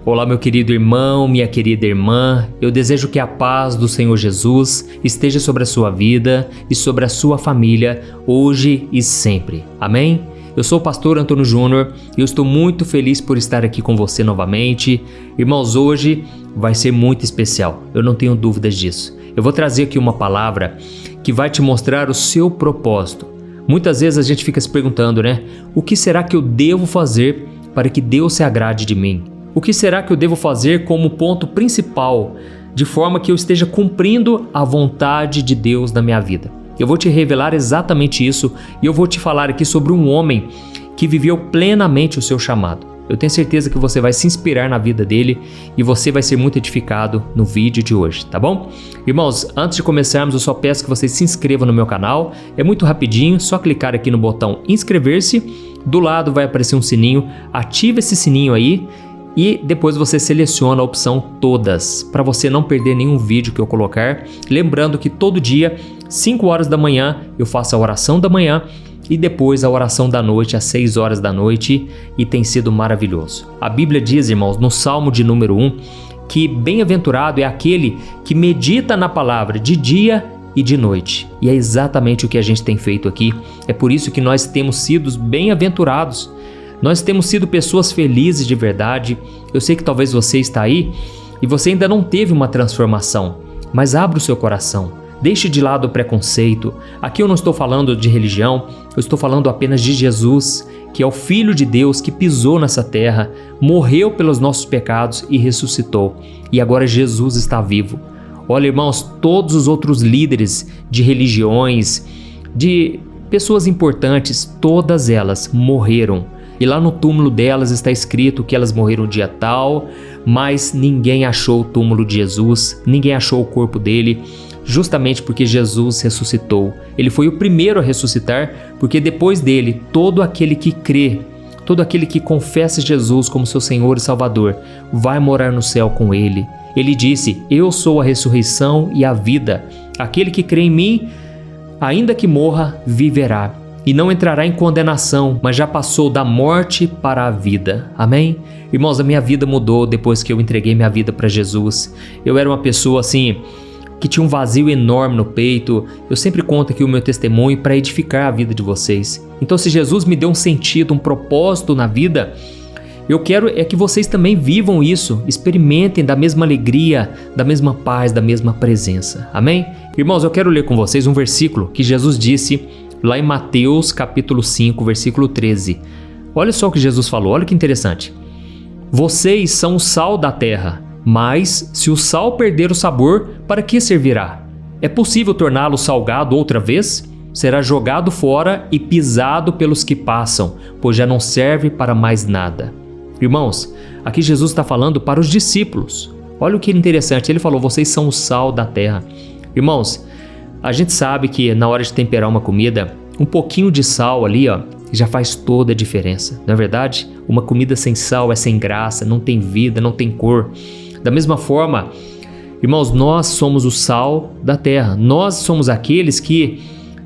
Olá, meu querido irmão, minha querida irmã, eu desejo que a paz do Senhor Jesus esteja sobre a sua vida e sobre a sua família, hoje e sempre. Amém? Eu sou o pastor Antônio Júnior e eu estou muito feliz por estar aqui com você novamente. Irmãos, hoje vai ser muito especial, eu não tenho dúvidas disso. Eu vou trazer aqui uma palavra que vai te mostrar o seu propósito. Muitas vezes a gente fica se perguntando, né? O que será que eu devo fazer para que Deus se agrade de mim? O que será que eu devo fazer como ponto principal, de forma que eu esteja cumprindo a vontade de Deus na minha vida? Eu vou te revelar exatamente isso e eu vou te falar aqui sobre um homem que viveu plenamente o seu chamado. Eu tenho certeza que você vai se inspirar na vida dele e você vai ser muito edificado no vídeo de hoje, tá bom? Irmãos, antes de começarmos, eu só peço que você se inscreva no meu canal. É muito rapidinho, só clicar aqui no botão inscrever-se. Do lado vai aparecer um sininho, ativa esse sininho aí. E depois você seleciona a opção todas, para você não perder nenhum vídeo que eu colocar. Lembrando que todo dia, 5 horas da manhã, eu faço a oração da manhã e depois a oração da noite, às 6 horas da noite, e tem sido maravilhoso. A Bíblia diz, irmãos, no Salmo de número 1, que bem-aventurado é aquele que medita na palavra de dia e de noite. E é exatamente o que a gente tem feito aqui. É por isso que nós temos sido bem-aventurados. Nós temos sido pessoas felizes de verdade. Eu sei que talvez você está aí e você ainda não teve uma transformação, mas abra o seu coração. Deixe de lado o preconceito. Aqui eu não estou falando de religião, eu estou falando apenas de Jesus, que é o Filho de Deus que pisou nessa terra, morreu pelos nossos pecados e ressuscitou. E agora Jesus está vivo. Olha, irmãos, todos os outros líderes de religiões, de pessoas importantes, todas elas morreram. E lá no túmulo delas está escrito que elas morreram dia tal, mas ninguém achou o túmulo de Jesus, ninguém achou o corpo dele, justamente porque Jesus ressuscitou. Ele foi o primeiro a ressuscitar, porque depois dele, todo aquele que crê, todo aquele que confessa Jesus como seu Senhor e Salvador, vai morar no céu com ele. Ele disse: eu sou a ressurreição e a vida. Aquele que crê em mim, ainda que morra, viverá. E não entrará em condenação, mas já passou da morte para a vida. Amém? Irmãos, a minha vida mudou depois que eu entreguei minha vida para Jesus. Eu era uma pessoa assim, que tinha um vazio enorme no peito. Eu sempre conto aqui o meu testemunho para edificar a vida de vocês. Então, se Jesus me deu um sentido, um propósito na vida, eu quero é que vocês também vivam isso, experimentem da mesma alegria, da mesma paz, da mesma presença. Amém? Irmãos, eu quero ler com vocês um versículo que Jesus disse lá em Mateus capítulo 5, versículo 13. Olha só o que Jesus falou, olha que interessante. Vocês são o sal da terra, mas se o sal perder o sabor, para que servirá? É possível torná-lo salgado outra vez? Será jogado fora e pisado pelos que passam, pois já não serve para mais nada. Irmãos, aqui Jesus está falando para os discípulos. Olha o que é interessante, ele falou, vocês são o sal da terra. Irmãos, a gente sabe que na hora de temperar uma comida, um pouquinho de sal ali, ó, já faz toda a diferença. Não é verdade? Uma comida sem sal é sem graça, não tem vida, não tem cor. Da mesma forma, irmãos, nós somos o sal da terra. Nós somos aqueles que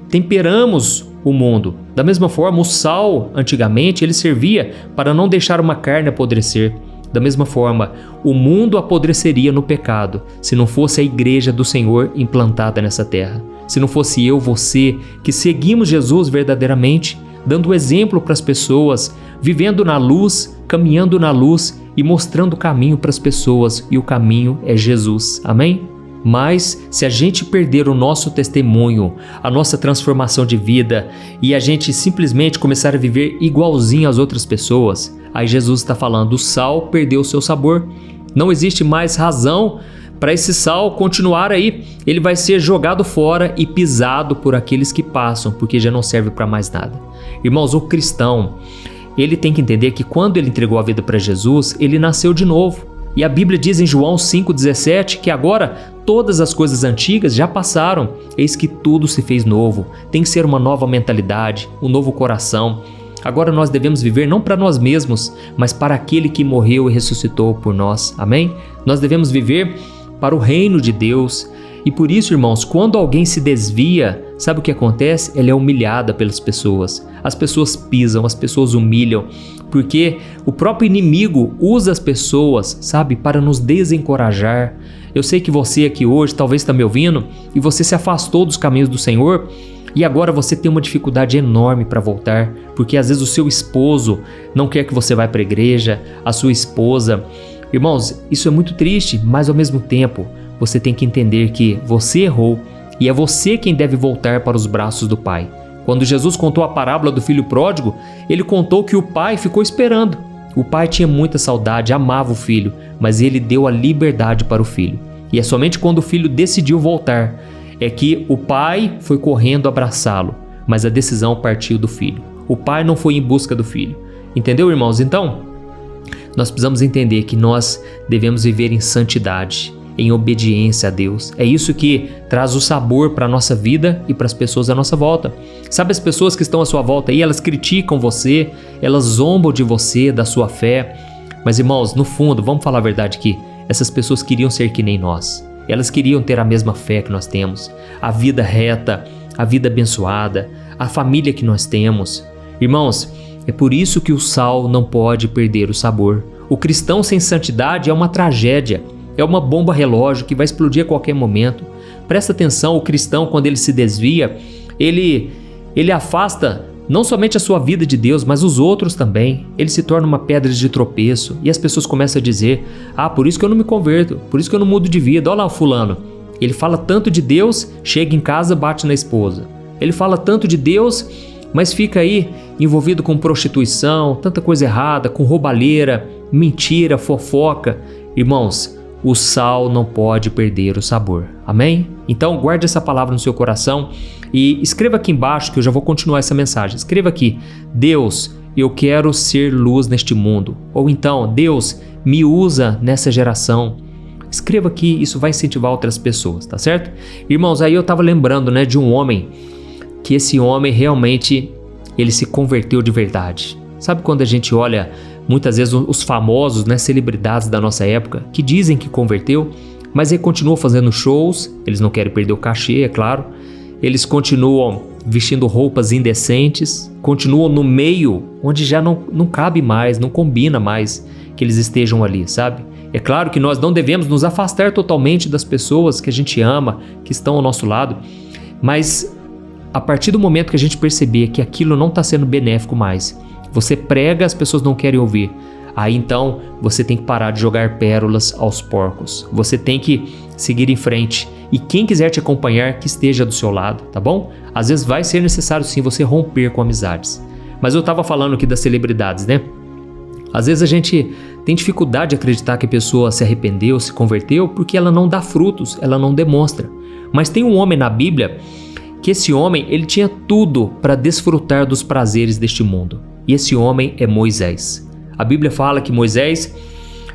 temperamos o mundo. Da mesma forma, o sal, antigamente, ele servia para não deixar uma carne apodrecer. Da mesma forma, o mundo apodreceria no pecado se não fosse a igreja do Senhor implantada nessa terra. Se não fosse eu, você, que seguimos Jesus verdadeiramente, dando exemplo para as pessoas, vivendo na luz, caminhando na luz e mostrando o caminho para as pessoas, e o caminho é Jesus. Amém? Mas se a gente perder o nosso testemunho, a nossa transformação de vida e a gente simplesmente começar a viver igualzinho às outras pessoas, aí Jesus está falando, o sal perdeu o seu sabor. Não existe mais razão para esse sal continuar aí. Ele vai ser jogado fora e pisado por aqueles que passam, porque já não serve para mais nada. Irmãos, o cristão, ele tem que entender que quando ele entregou a vida para Jesus, ele nasceu de novo. E a Bíblia diz em João 5,17 que agora todas as coisas antigas já passaram, eis que tudo se fez novo. Tem que ser uma nova mentalidade, um novo coração. Agora nós devemos viver não para nós mesmos, mas para aquele que morreu e ressuscitou por nós. Amém? Nós devemos viver para o reino de Deus. E por isso, irmãos, quando alguém se desvia, sabe o que acontece? Ela é humilhada pelas pessoas. As pessoas pisam, as pessoas humilham, porque o próprio inimigo usa as pessoas, sabe, para nos desencorajar. Eu sei que você aqui hoje talvez está me ouvindo e você se afastou dos caminhos do Senhor e agora você tem uma dificuldade enorme para voltar, porque às vezes o seu esposo não quer que você vá para a igreja, a sua esposa. Irmãos, isso é muito triste, mas ao mesmo tempo você tem que entender que você errou e é você quem deve voltar para os braços do Pai. Quando Jesus contou a parábola do filho pródigo, ele contou que o pai ficou esperando. O pai tinha muita saudade, amava o filho, mas ele deu a liberdade para o filho. E é somente quando o filho decidiu voltar é que o pai foi correndo abraçá-lo, mas a decisão partiu do filho. O pai não foi em busca do filho. Entendeu, irmãos? Então, nós precisamos entender que nós devemos viver em santidade, em obediência a Deus. É isso que traz o sabor para a nossa vida e para as pessoas à nossa volta. Sabe, as pessoas que estão à sua volta aí, elas criticam você, elas zombam de você, da sua fé. Mas, irmãos, no fundo, vamos falar a verdade aqui, essas pessoas queriam ser que nem nós. Elas queriam ter a mesma fé que nós temos, a vida reta, a vida abençoada, a família que nós temos. Irmãos, é por isso que o sal não pode perder o sabor. O cristão sem santidade é uma tragédia. É uma bomba relógio que vai explodir a qualquer momento. Presta atenção, o cristão, quando ele se desvia, ele afasta não somente a sua vida de Deus, mas os outros também. Ele se torna uma pedra de tropeço e as pessoas começam a dizer: por isso que eu não me converto, por isso que eu não mudo de vida. Olha lá o fulano, ele fala tanto de Deus, chega em casa, bate na esposa. Ele fala tanto de Deus, mas fica aí envolvido com prostituição, tanta coisa errada, com roubalheira, mentira, fofoca. Irmãos, o sal não pode perder o sabor. Amém? Então guarde essa palavra no seu coração e escreva aqui embaixo que eu já vou continuar essa mensagem. Escreva aqui: Deus, eu quero ser luz neste mundo. Ou então: Deus, me usa nessa geração. Escreva aqui, isso vai incentivar outras pessoas, tá certo? Irmãos, aí eu estava lembrando, de um homem, que esse homem realmente, ele se converteu de verdade. Sabe quando a gente olha muitas vezes os famosos, celebridades da nossa época, que dizem que converteu, mas ele continua fazendo shows, eles não querem perder o cachê, é claro, eles continuam vestindo roupas indecentes, continuam no meio onde já não cabe mais, não combina mais que eles estejam ali, sabe? É claro que nós não devemos nos afastar totalmente das pessoas que a gente ama, que estão ao nosso lado, mas a partir do momento que a gente perceber que aquilo não está sendo benéfico mais, você prega, as pessoas não querem ouvir, aí então você tem que parar de jogar pérolas aos porcos. Você tem que seguir em frente. E quem quiser te acompanhar, que esteja do seu lado, tá bom? Às vezes vai ser necessário sim você romper com amizades. Mas eu estava falando aqui das celebridades, Às vezes a gente tem dificuldade de acreditar que a pessoa se arrependeu, se converteu, porque ela não dá frutos, ela não demonstra. Mas tem um homem na Bíblia que esse homem, ele tinha tudo para desfrutar dos prazeres deste mundo. E esse homem é Moisés. A Bíblia fala que Moisés,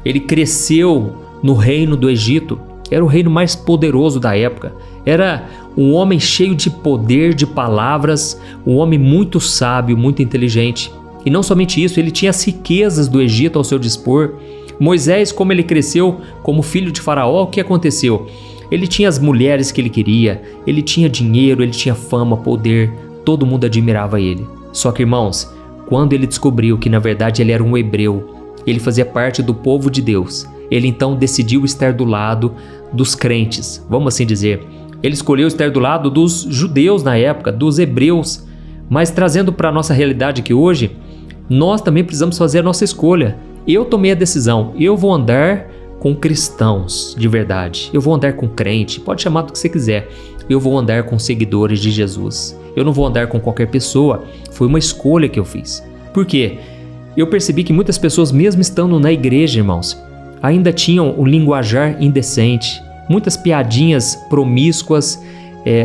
ele cresceu no reino do Egito. Era o reino mais poderoso da época. Era um homem cheio de poder, de palavras, um homem muito sábio, muito inteligente. E não somente isso, ele tinha as riquezas do Egito ao seu dispor. Moisés, como ele cresceu como filho de Faraó, o que aconteceu? Ele tinha as mulheres que ele queria, ele tinha dinheiro, ele tinha fama, poder, todo mundo admirava ele. Só que, irmãos, quando ele descobriu que na verdade ele era um hebreu, ele fazia parte do povo de Deus, ele então decidiu estar do lado dos crentes, vamos assim dizer. Ele escolheu estar do lado dos judeus na época, dos hebreus. Mas trazendo para a nossa realidade aqui hoje, nós também precisamos fazer a nossa escolha. Eu tomei a decisão, eu vou andar com cristãos de verdade, eu vou andar com crente, pode chamar do que você quiser, eu vou andar com seguidores de Jesus, eu não vou andar com qualquer pessoa. Foi uma escolha que eu fiz. Por quê? Eu percebi que muitas pessoas, mesmo estando na igreja, irmãos, ainda tinham um linguajar indecente, muitas piadinhas promíscuas,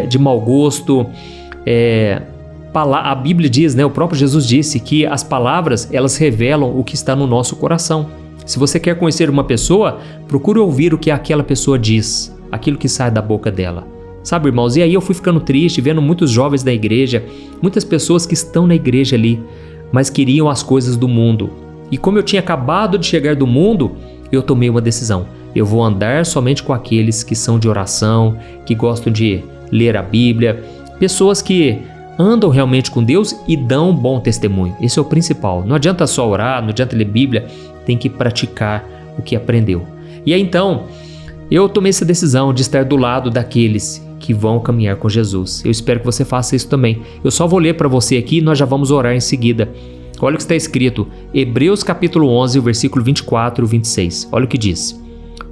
de mau gosto. A Bíblia diz, o próprio Jesus disse que as palavras, elas revelam o que está no nosso coração. Se você quer conhecer uma pessoa, procure ouvir o que aquela pessoa diz, aquilo que sai da boca dela. Sabe, irmãos, e aí eu fui ficando triste, vendo muitos jovens da igreja, muitas pessoas que estão na igreja ali, mas queriam as coisas do mundo. E como eu tinha acabado de chegar do mundo, eu tomei uma decisão. Eu vou andar somente com aqueles que são de oração, que gostam de ler a Bíblia, pessoas que andam realmente com Deus e dão bom testemunho. Esse é o principal. Não adianta só orar, não adianta ler Bíblia, tem que praticar o que aprendeu. E aí então, eu tomei essa decisão de estar do lado daqueles que vão caminhar com Jesus. Eu espero que você faça isso também. Eu só vou ler para você aqui e nós já vamos orar em seguida. Olha o que está escrito, Hebreus capítulo 11, versículo 24 e 26. Olha o que diz.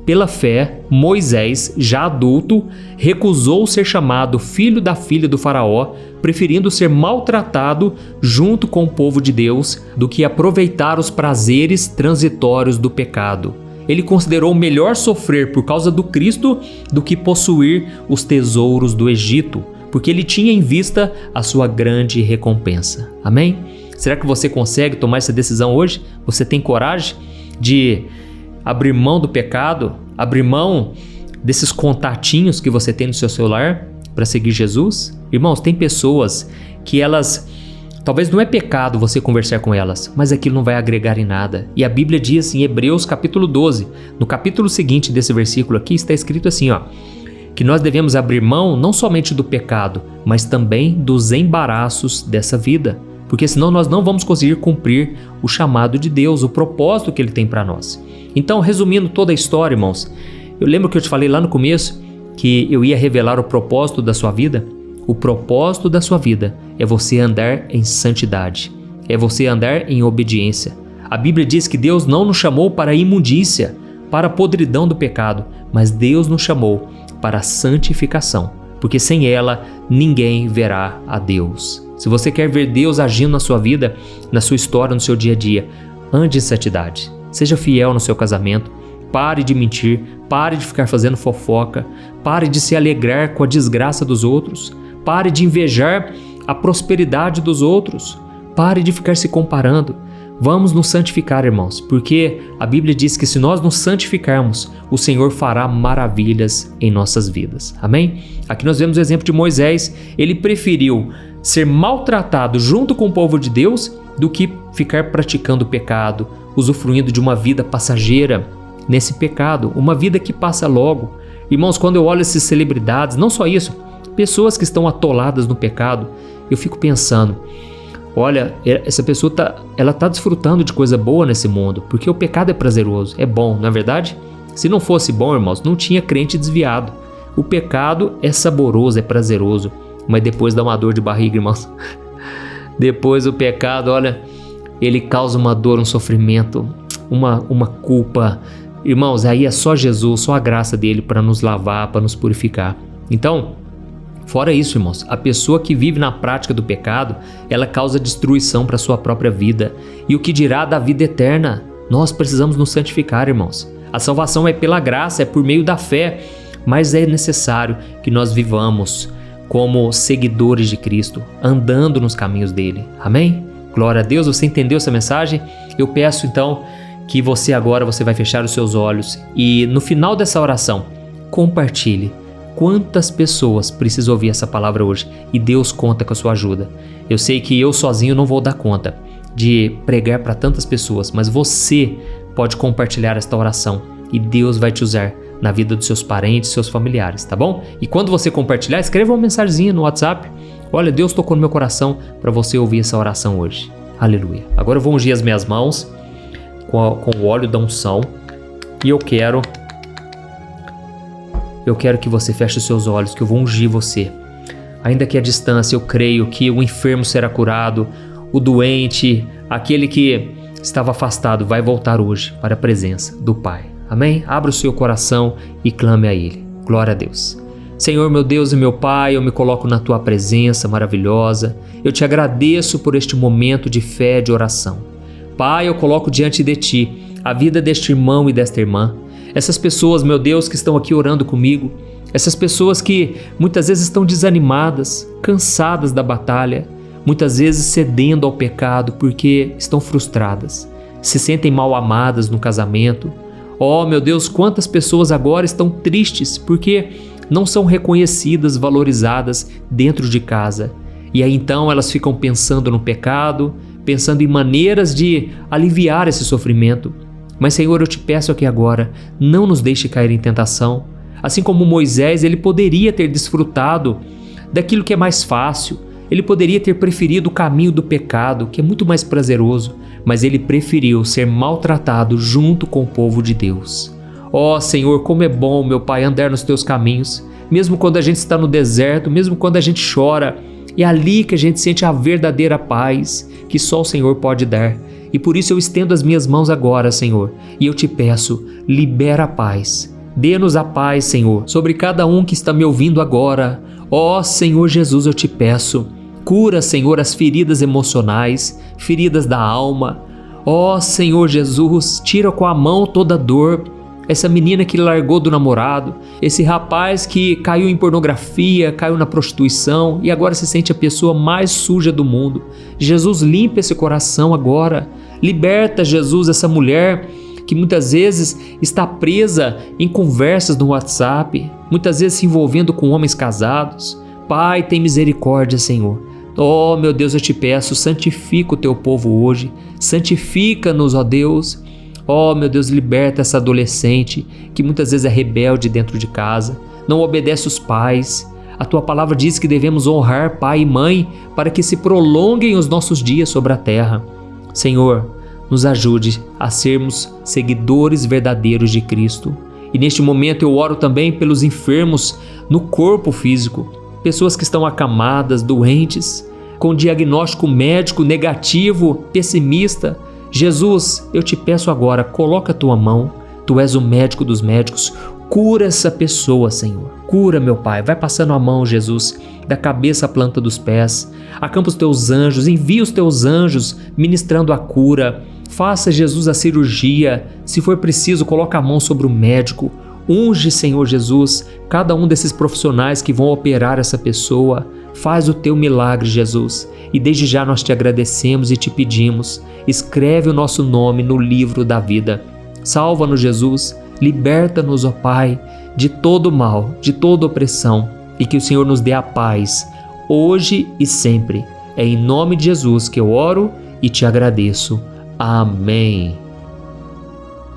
Pela fé, Moisés, já adulto, recusou ser chamado filho da filha do faraó, preferindo ser maltratado junto com o povo de Deus do que aproveitar os prazeres transitórios do pecado. Ele considerou melhor sofrer por causa do Cristo do que possuir os tesouros do Egito, porque ele tinha em vista a sua grande recompensa. Amém? Será que você consegue tomar essa decisão hoje? Você tem coragem de abrir mão do pecado, abrir mão desses contatinhos que você tem no seu celular para seguir Jesus? Irmãos, tem pessoas que elas, talvez não é pecado você conversar com elas, mas aquilo não vai agregar em nada. E a Bíblia diz em Hebreus capítulo 12, no capítulo seguinte desse versículo aqui, está escrito assim, que nós devemos abrir mão não somente do pecado, mas também dos embaraços dessa vida. Porque senão nós não vamos conseguir cumprir o chamado de Deus, o propósito que Ele tem para nós. Então, resumindo toda a história, irmãos, eu lembro que eu te falei lá no começo que eu ia revelar o propósito da sua vida. O propósito da sua vida é você andar em santidade, é você andar em obediência. A Bíblia diz que Deus não nos chamou para a imundícia, para a podridão do pecado, mas Deus nos chamou para a santificação, porque sem ela ninguém verá a Deus. Se você quer ver Deus agindo na sua vida, na sua história, no seu dia a dia, ande em santidade. Seja fiel no seu casamento. Pare de mentir. Pare de ficar fazendo fofoca. Pare de se alegrar com a desgraça dos outros. Pare de invejar a prosperidade dos outros. Pare de ficar se comparando. Vamos nos santificar, irmãos, porque a Bíblia diz que se nós nos santificarmos, o Senhor fará maravilhas em nossas vidas. Amém? Aqui nós vemos o exemplo de Moisés. Ele preferiu ser maltratado junto com o povo de Deus do que ficar praticando o pecado, usufruindo de uma vida passageira nesse pecado, uma vida que passa logo. Irmãos, quando eu olho essas celebridades, não só isso, pessoas que estão atoladas no pecado, eu fico pensando, olha, essa pessoa ela está desfrutando de coisa boa nesse mundo, porque o pecado é prazeroso, é bom, não é verdade? Se não fosse bom, irmãos, não tinha crente desviado. O pecado é saboroso, é prazeroso, mas depois dá uma dor de barriga, irmãos. Depois o pecado, olha, ele causa uma dor, um sofrimento, uma culpa. Irmãos, aí é só Jesus, só a graça dele para nos lavar, para nos purificar. Então, fora isso, irmãos, a pessoa que vive na prática do pecado, ela causa destruição para a sua própria vida. E o que dirá da vida eterna? Nós precisamos nos santificar, irmãos. A salvação é pela graça, é por meio da fé, mas é necessário que nós vivamos como seguidores de Cristo, andando nos caminhos dele. Amém? Glória a Deus, você entendeu essa mensagem? Eu peço então que você vai fechar os seus olhos e no final dessa oração, compartilhe. Quantas pessoas precisam ouvir essa palavra hoje e Deus conta com a sua ajuda. Eu sei que eu sozinho não vou dar conta de pregar para tantas pessoas, mas você pode compartilhar esta oração e Deus vai te usar na vida dos seus parentes, seus familiares, tá bom? E quando você compartilhar, escreva uma mensagenzinha no WhatsApp. Olha, Deus tocou no meu coração para você ouvir essa oração hoje. Aleluia. Agora eu vou ungir as minhas mãos com o óleo da unção e eu quero que você feche os seus olhos, que eu vou ungir você. Ainda que à distância, eu creio que o enfermo será curado, o doente, aquele que estava afastado, vai voltar hoje para a presença do Pai. Amém? Abra o seu coração e clame a Ele. Glória a Deus. Senhor, meu Deus e meu Pai, eu me coloco na Tua presença maravilhosa. Eu te agradeço por este momento de fé, de oração. Pai, eu coloco diante de Ti a vida deste irmão e desta irmã. Essas pessoas, meu Deus, que estão aqui orando comigo. Essas pessoas que muitas vezes estão desanimadas, cansadas da batalha. Muitas vezes cedendo ao pecado porque estão frustradas. Se sentem mal amadas no casamento. Oh, meu Deus, quantas pessoas agora estão tristes porque não são reconhecidas, valorizadas dentro de casa. E aí então elas ficam pensando no pecado, pensando em maneiras de aliviar esse sofrimento. Mas, Senhor, eu te peço aqui agora, não nos deixe cair em tentação. Assim como Moisés, ele poderia ter desfrutado daquilo que é mais fácil, ele poderia ter preferido o caminho do pecado, que é muito mais prazeroso, mas ele preferiu ser maltratado junto com o povo de Deus. Ó Senhor, como é bom, meu Pai, andar nos teus caminhos, mesmo quando a gente está no deserto, mesmo quando a gente chora, é ali que a gente sente a verdadeira paz que só o Senhor pode dar. E por isso eu estendo as minhas mãos agora, Senhor, e eu te peço, libera a paz. Dê-nos a paz, Senhor, sobre cada um que está me ouvindo agora. Ó Senhor Jesus, eu te peço, cura, Senhor, as feridas emocionais, feridas da alma. Ó Senhor Jesus, tira com a mão toda dor. Essa menina que largou do namorado, esse rapaz que caiu em pornografia, caiu na prostituição e agora se sente a pessoa mais suja do mundo. Jesus, limpa esse coração agora. Liberta, Jesus, essa mulher que muitas vezes está presa em conversas no WhatsApp, muitas vezes se envolvendo com homens casados. Pai, tem misericórdia, Senhor. Oh, meu Deus, eu te peço, santifica o teu povo hoje. Santifica-nos, ó Deus. Oh, meu Deus, liberta essa adolescente que muitas vezes é rebelde dentro de casa, não obedece os pais. A tua palavra diz que devemos honrar pai e mãe para que se prolonguem os nossos dias sobre a terra. Senhor, nos ajude a sermos seguidores verdadeiros de Cristo. E neste momento eu oro também pelos enfermos no corpo físico, pessoas que estão acamadas, doentes, com diagnóstico médico negativo, pessimista. Jesus, eu te peço agora, coloca a tua mão, tu és o médico dos médicos, cura essa pessoa, Senhor. Cura, meu Pai, vai passando a mão, Jesus, da cabeça à planta dos pés. Acampa os teus anjos, envia os teus anjos ministrando a cura. Faça, Jesus, a cirurgia. Se for preciso, coloca a mão sobre o médico. Unge, Senhor Jesus, cada um desses profissionais que vão operar essa pessoa. Faz o teu milagre, Jesus. E desde já nós te agradecemos e te pedimos, escreve o nosso nome no livro da vida. Salva-nos, Jesus, liberta-nos, ó Pai, de todo mal, de toda opressão, e que o Senhor nos dê a paz, hoje e sempre. É em nome de Jesus que eu oro e te agradeço. Amém.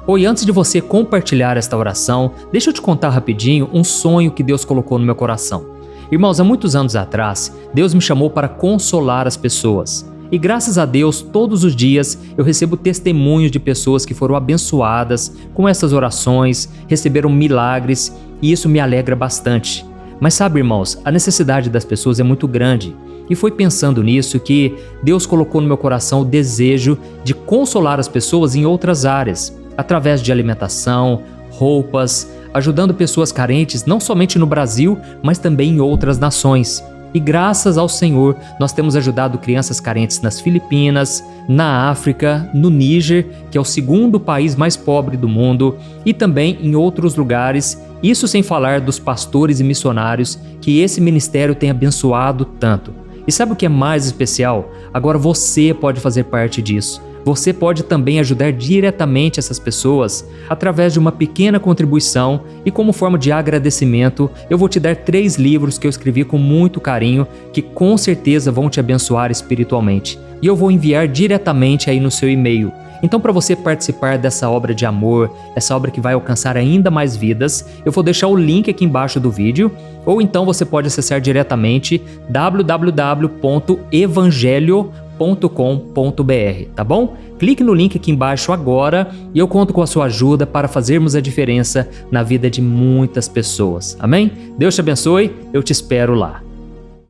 Oi, antes de você compartilhar esta oração, deixa eu te contar rapidinho um sonho que Deus colocou no meu coração. Irmãos, há muitos anos atrás, Deus me chamou para consolar as pessoas. E graças a Deus, todos os dias eu recebo testemunhos de pessoas que foram abençoadas com essas orações, receberam milagres e isso me alegra bastante. Mas sabe, irmãos, a necessidade das pessoas é muito grande. E foi pensando nisso que Deus colocou no meu coração o desejo de consolar as pessoas em outras áreas, através de alimentação, roupas, ajudando pessoas carentes não somente no Brasil, mas também em outras nações. E graças ao Senhor, nós temos ajudado crianças carentes nas Filipinas, na África, no Níger, que é o segundo país mais pobre do mundo, e também em outros lugares, isso sem falar dos pastores e missionários que esse ministério tem abençoado tanto. E sabe o que é mais especial? Agora você pode fazer parte disso. Você pode também ajudar diretamente essas pessoas através de uma pequena contribuição e como forma de agradecimento, eu vou te dar 3 livros que eu escrevi com muito carinho que com certeza vão te abençoar espiritualmente. E eu vou enviar diretamente aí no seu e-mail. Então, para você participar dessa obra de amor, essa obra que vai alcançar ainda mais vidas, eu vou deixar o link aqui embaixo do vídeo, ou então você pode acessar diretamente www.evangelho.com.br, tá bom? Clique no link aqui embaixo agora e eu conto com a sua ajuda para fazermos a diferença na vida de muitas pessoas. Amém? Deus te abençoe, eu te espero lá.